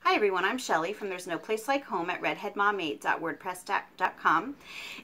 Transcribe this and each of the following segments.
Hi everyone, I'm Shelly from There's No Place Like Home at redheadmom8.wordpress.com.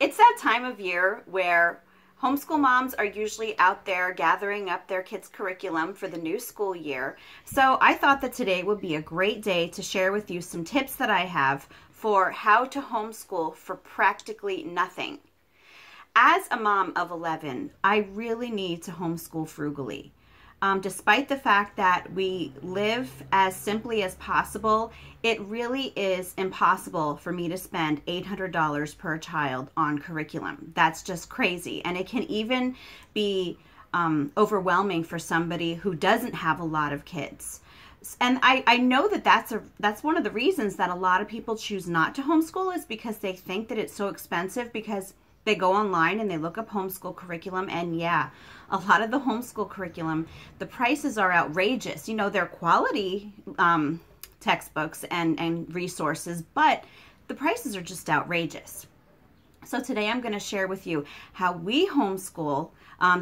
It's that time of year where homeschool moms are usually out there gathering up their kids' curriculum for the new school year. So I thought that today would be a great day to share with you some tips that I have for how to homeschool for practically nothing. As a mom of 11, I really need to homeschool frugally. Despite the fact that we live as simply as possible, it really is impossible for me to spend $800 per child on curriculum. That's just crazy. And it can even be overwhelming for somebody who doesn't have a lot of kids. And I know that that's one of the reasons that a lot of people choose not to homeschool, is because they think that it's so expensive, because they go online and they look up homeschool curriculum, and yeah, a lot of the homeschool curriculum, the prices are outrageous. You know, they're quality textbooks and resources, but the prices are just outrageous. So today I'm going to share with you how we homeschool.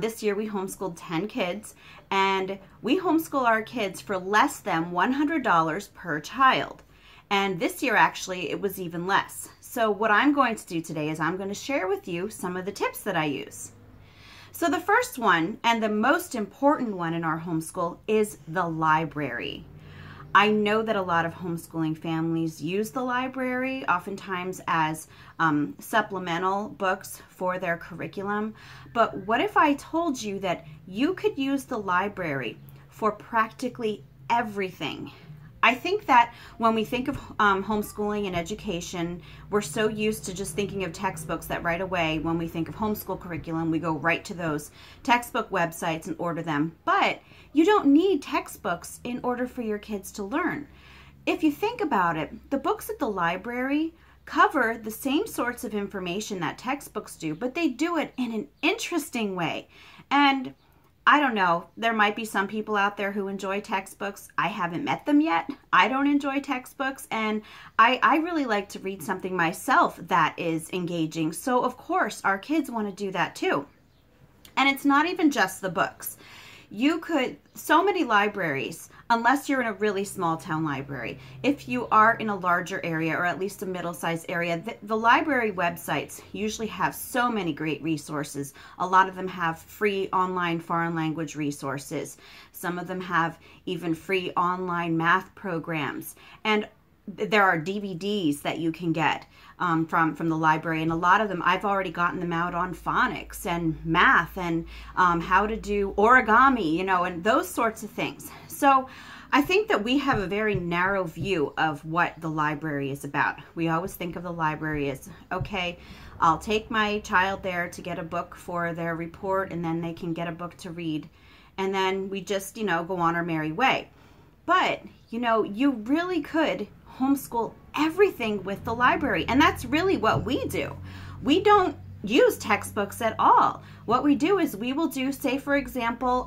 This year we homeschooled 10 kids, and we homeschool our kids for less than $100 per child. And this year actually it was even less. So what I'm going to do today is I'm going to share with you some of the tips that I use. So the first one, and the most important one in our homeschool, is the library. I know that a lot of homeschooling families use the library oftentimes as supplemental books for their curriculum. But what if I told you that you could use the library for practically everything? I think that when we think of homeschooling and education, we're so used to just thinking of textbooks that right away, when we think of homeschool curriculum, we go right to those textbook websites and order them. But you don't need textbooks in order for your kids to learn. If you think about it, the books at the library cover the same sorts of information that textbooks do, but they do it in an interesting way. And I don't know, there might be some people out there who enjoy textbooks. I haven't met them yet. I don't enjoy textbooks, and I really like to read something myself that is engaging. So of course our kids want to do that too. And it's not even just the books. So many libraries, unless you're in a really small town library, if you are in a larger area or at least a middle-sized area, the library websites usually have so many great resources. A lot of them have free online foreign language resources. Some of them have even free online math programs. And there are DVDs that you can get from the library, and a lot of them, I've already gotten them out on phonics and math and how to do origami, you know, and those sorts of things. So I think that we have a very narrow view of what the library is about. We always think of the library as, okay, I'll take my child there to get a book for their report, and then they can get a book to read, and then we just, you know, go on our merry way. But, you know, you really could homeschool everything with the library, and that's really what we do. We don't use textbooks at all. What we do is we will do, say for example,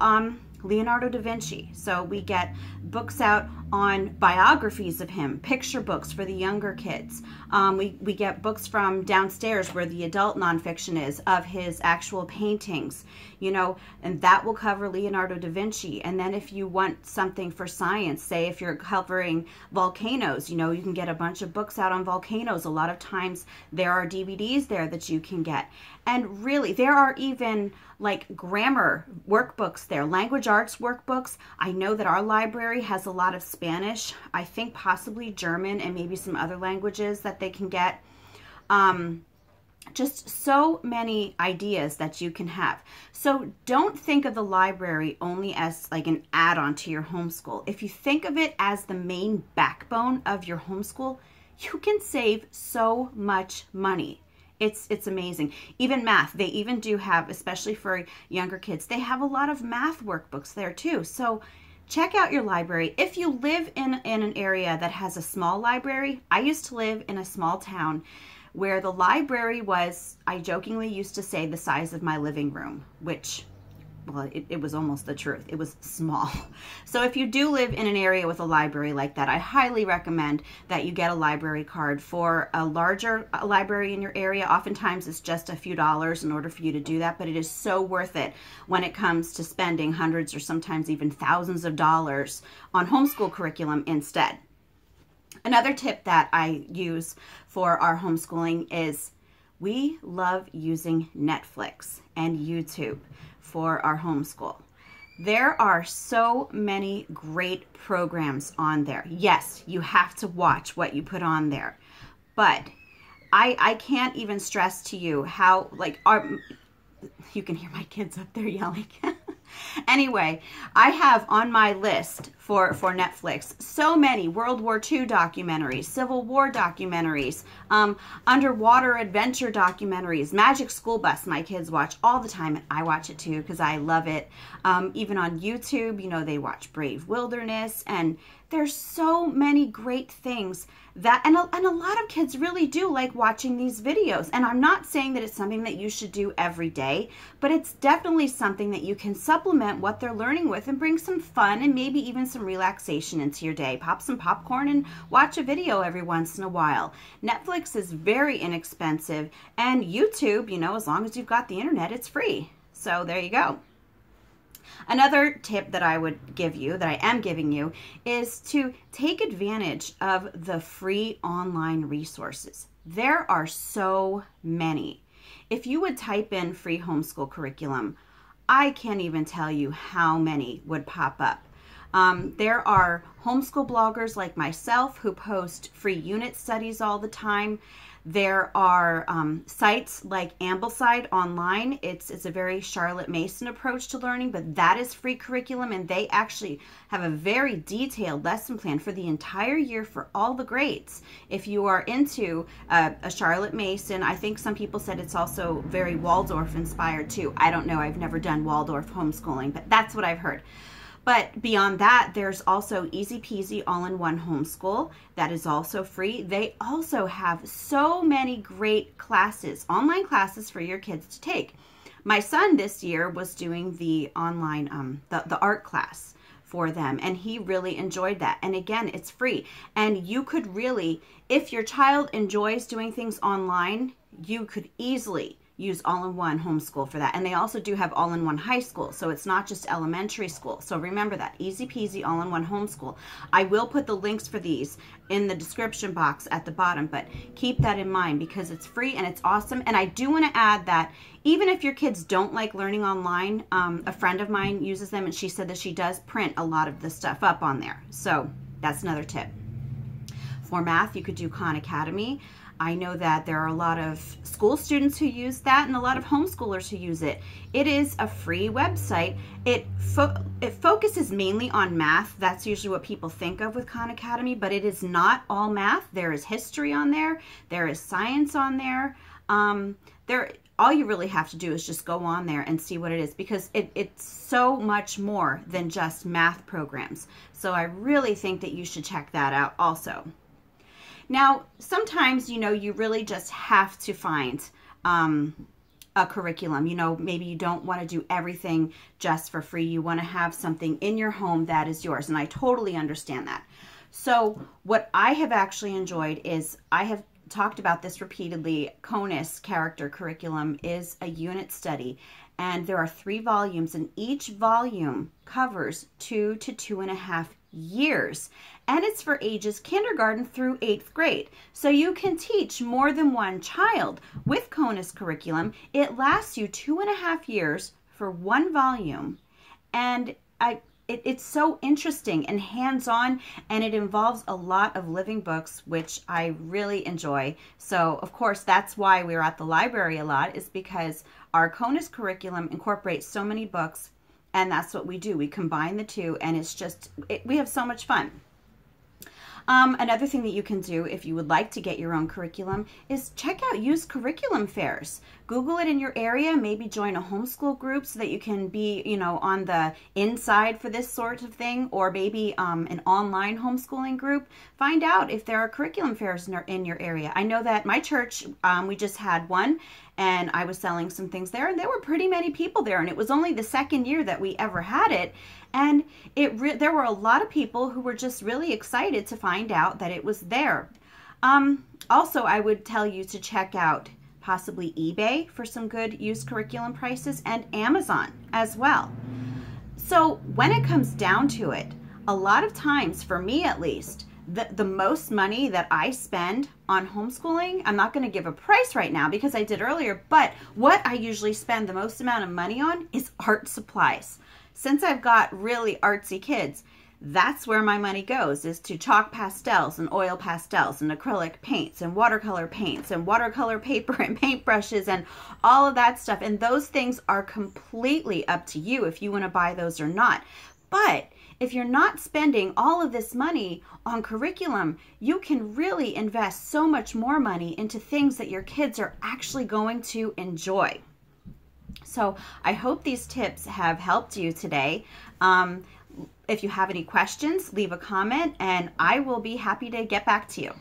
Leonardo da Vinci. So we get books out on biographies of him, picture books for the younger kids. We get books from downstairs where the adult nonfiction is, of his actual paintings, you know, and that will cover Leonardo da Vinci. And then if you want something for science, say if you're covering volcanoes, you know, you can get a bunch of books out on volcanoes. A lot of times there are DVDs there that you can get. And really, there are even like grammar workbooks there, language arts workbooks. I know that our library has a lot of Spanish, I think possibly German, and maybe some other languages that they can get. Just so many ideas that you can have. So don't think of the library only as like an add-on to your homeschool. If you think of it as the main backbone of your homeschool, you can save so much money. It's amazing. Even math, they even do have, especially for younger kids, they have a lot of math workbooks there too. So check out your library. If you live in an area that has a small library, I used to live in a small town where the library was, I jokingly used to say, the size of my living room, which, well, it was almost the truth. It was small. So if you do live in an area with a library like that, I highly recommend that you get a library card. For a larger library in your area, oftentimes it's just a few dollars in order for you to do that, but it is so worth it when it comes to spending hundreds or sometimes even thousands of dollars on homeschool curriculum instead. Another tip that I use for our homeschooling is we love using Netflix and YouTube for our homeschool. There are so many great programs on there. Yes, you have to watch what you put on there, but I can't even stress to you how, like, you can hear my kids up there yelling. Anyway, I have on my list for Netflix so many World War II documentaries, Civil War documentaries, underwater adventure documentaries, Magic School Bus my kids watch all the time, and I watch it too because I love it. Even on YouTube, you know, they watch Brave Wilderness, and there's so many great things that, and a lot of kids really do like watching these videos. And I'm not saying that it's something that you should do every day, but it's definitely something that you can supplement what they're learning with and bring some fun and maybe even some relaxation into your day. Pop some popcorn and watch a video every once in a while. Netflix is very inexpensive, and YouTube, you know, as long as you've got the internet, it's free. So there you go. Another tip that I would give you, that I am giving you, is to take advantage of the free online resources. There are so many. If you would type in free homeschool curriculum, I can't even tell you how many would pop up. There are homeschool bloggers like myself who post free unit studies all the time. There are sites like Ambleside online. It's a very Charlotte Mason approach to learning, but that is free curriculum, and they actually have a very detailed lesson plan for the entire year for all the grades. If you are into a Charlotte Mason, I think some people said it's also very Waldorf inspired too. I don't know. I've never done Waldorf homeschooling, but that's what I've heard. But beyond that, there's also Easy Peasy All-in-One Homeschool. That is also free. They also have so many great classes, online classes for your kids to take. My son this year was doing the online, the art class for them, and he really enjoyed that. And again, it's free. And you could really, if your child enjoys doing things online, you could easily use all-in-one homeschool for that. And they also do have all-in-one high school, so it's not just elementary school. So remember that, Easy Peasy all-in-one homeschool. I will put the links for these in the description box at the bottom, but keep that in mind because it's free and it's awesome. And I do want to add that even if your kids don't like learning online, a friend of mine uses them, and she said that she does print a lot of the stuff up on there. So that's another tip. For math, you could do Khan Academy. I know that there are a lot of school students who use that and a lot of homeschoolers who use it. It is a free website. It focuses mainly on math. That's usually what people think of with Khan Academy, but it is not all math. There is history on there. There is science on there. All you really have to do is just go on there and see what it is, because it's so much more than just math programs. So I really think that you should check that out also. Now, sometimes, you know, you really just have to find a curriculum. You know, maybe you don't want to do everything just for free. You want to have something in your home that is yours, and I totally understand that. So what I have actually enjoyed is, I have talked about this repeatedly, CONUS character curriculum is a unit study, and there are 3 volumes, and each volume covers 2 to 2.5 years, and it's for ages kindergarten through 8th grade. So you can teach more than one child with CONUS curriculum. It lasts you 2.5 years for 1 volume, and it's so interesting and hands-on, and it involves a lot of living books, which I really enjoy. So of course, that's why we're at the library a lot, is because our CONUS curriculum incorporates so many books. And that's what we do. We combine the two, and it's just, we have so much fun. Another thing that you can do if you would like to get your own curriculum is check out used curriculum fairs. Google it in your area, maybe join a homeschool group so that you can be, you know, on the inside for this sort of thing, or maybe an online homeschooling group. Find out if there are curriculum fairs in your area. I know that my church, we just had one, and I was selling some things there, and there were pretty many people there, and it was only the 2nd year that we ever had it, and there were a lot of people who were just really excited to find out that it was there. Also, I would tell you to check out possibly eBay for some good used curriculum prices, and Amazon as well. So when it comes down to it, a lot of times, for me at least, the most money that I spend on homeschooling, I'm not going to give a price right now because I did earlier, but what I usually spend the most amount of money on is art supplies. Since I've got really artsy kids, that's where my money goes, is to chalk pastels and oil pastels and acrylic paints and watercolor paper and paintbrushes and all of that stuff. And those things are completely up to you if you want to buy those or not. But if you're not spending all of this money on curriculum, you can really invest so much more money into things that your kids are actually going to enjoy. So I hope these tips have helped you today. If you have any questions, leave a comment and I will be happy to get back to you.